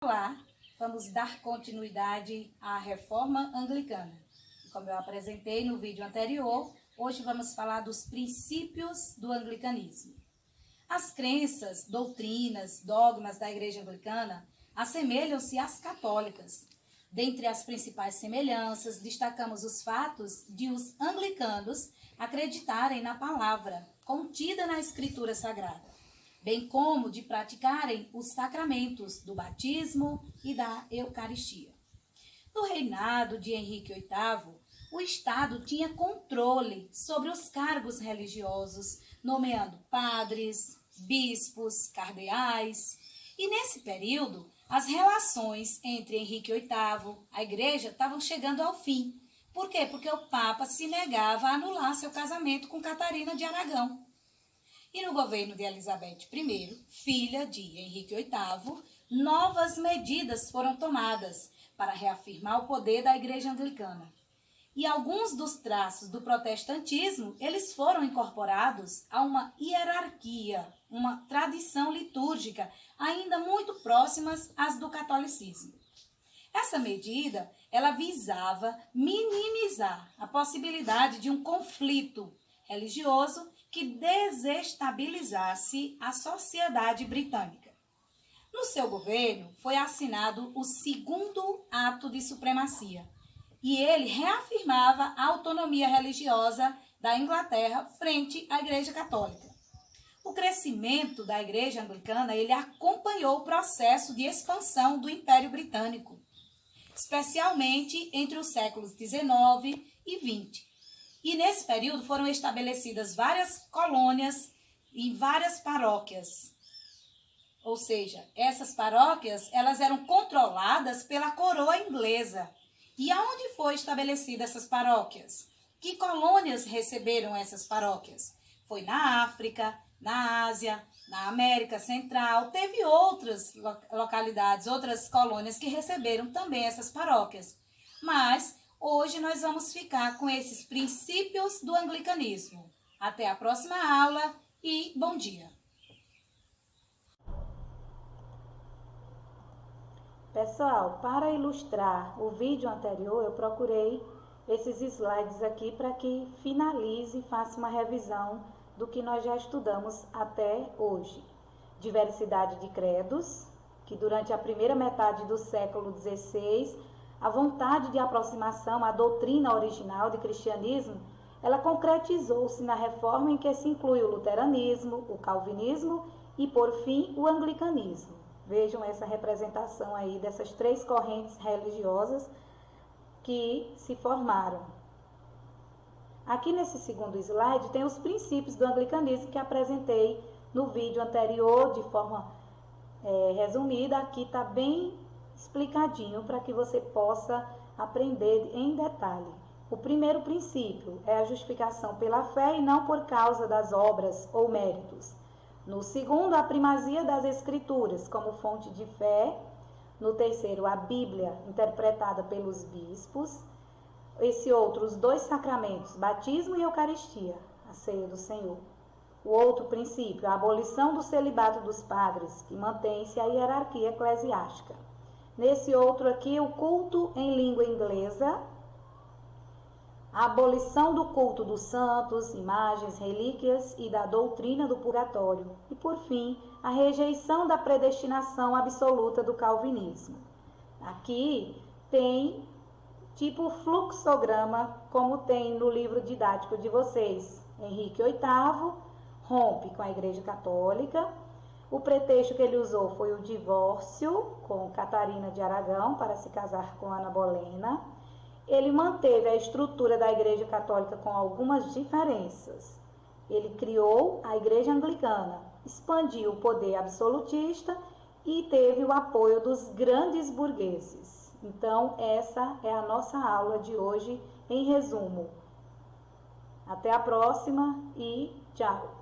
Olá, vamos dar continuidade à reforma anglicana. Como eu apresentei no vídeo anterior, hoje vamos falar dos princípios do anglicanismo. As crenças, doutrinas, dogmas da Igreja Anglicana assemelham-se às católicas. Dentre as principais semelhanças, destacamos os fatos de os anglicanos acreditarem na palavra contida na Escritura Sagrada, bem como de praticarem os sacramentos do batismo e da Eucaristia. No reinado de Henrique VIII, o Estado tinha controle sobre os cargos religiosos, nomeando padres, bispos, cardeais. E nesse período, as relações entre Henrique VIII e a Igreja estavam chegando ao fim. Por quê? Porque o Papa se negava a anular seu casamento com Catarina de Aragão. E no governo de Elizabeth I, filha de Henrique VIII, novas medidas foram tomadas para reafirmar o poder da Igreja Anglicana. E alguns dos traços do protestantismo, eles foram incorporados a uma hierarquia, uma tradição litúrgica ainda muito próximas às do catolicismo. Essa medida, ela visava minimizar a possibilidade de um conflito religioso que desestabilizasse a sociedade britânica. No seu governo, foi assinado o segundo ato de supremacia, e ele reafirmava a autonomia religiosa da Inglaterra frente à Igreja Católica. O crescimento da Igreja Anglicana, ele acompanhou o processo de expansão do Império Britânico, especialmente entre os séculos XIX e XX. E nesse período foram estabelecidas várias colônias e várias paróquias. Ou seja, essas paróquias, elas eram controladas pela coroa inglesa. E aonde foi estabelecida essas paróquias? Que colônias receberam essas paróquias? Foi na África, na Ásia, na América Central. Teve outras localidades, outras colônias que receberam também essas paróquias. Mas hoje nós vamos ficar com esses princípios do anglicanismo. Até a próxima aula e bom dia! Pessoal, para ilustrar o vídeo anterior, eu procurei esses slides aqui para que finalize e faça uma revisão do que nós já estudamos até hoje. Diversidade de credos, que durante a primeira metade do século XVI, a vontade de aproximação à doutrina original de cristianismo, ela concretizou-se na reforma em que se inclui o luteranismo, o calvinismo e, por fim, o anglicanismo. Vejam essa representação aí dessas três correntes religiosas que se formaram. Aqui nesse segundo slide tem os princípios do anglicanismo que apresentei no vídeo anterior de forma resumida. Aqui está bem explicadinho para que você possa aprender em detalhe. O primeiro princípio é a justificação pela fé e não por causa das obras ou méritos. No segundo, a primazia das escrituras como fonte de fé. No terceiro, a Bíblia interpretada pelos bispos. Esse outro, os dois sacramentos, batismo e Eucaristia, a ceia do Senhor. O outro princípio, a abolição do celibato dos padres, que mantém-se a hierarquia eclesiástica. Nesse outro aqui, o culto em língua inglesa, a abolição do culto dos santos, imagens, relíquias e da doutrina do purgatório. E, por fim, a rejeição da predestinação absoluta do calvinismo. Aqui tem tipo fluxograma, como tem no livro didático de vocês. Henrique VIII rompe com a Igreja Católica. O pretexto que ele usou foi o divórcio com Catarina de Aragão para se casar com Ana Bolena. Ele manteve a estrutura da Igreja Católica com algumas diferenças. Ele criou a Igreja Anglicana, expandiu o poder absolutista e teve o apoio dos grandes burgueses. Então, essa é a nossa aula de hoje em resumo. Até a próxima e tchau!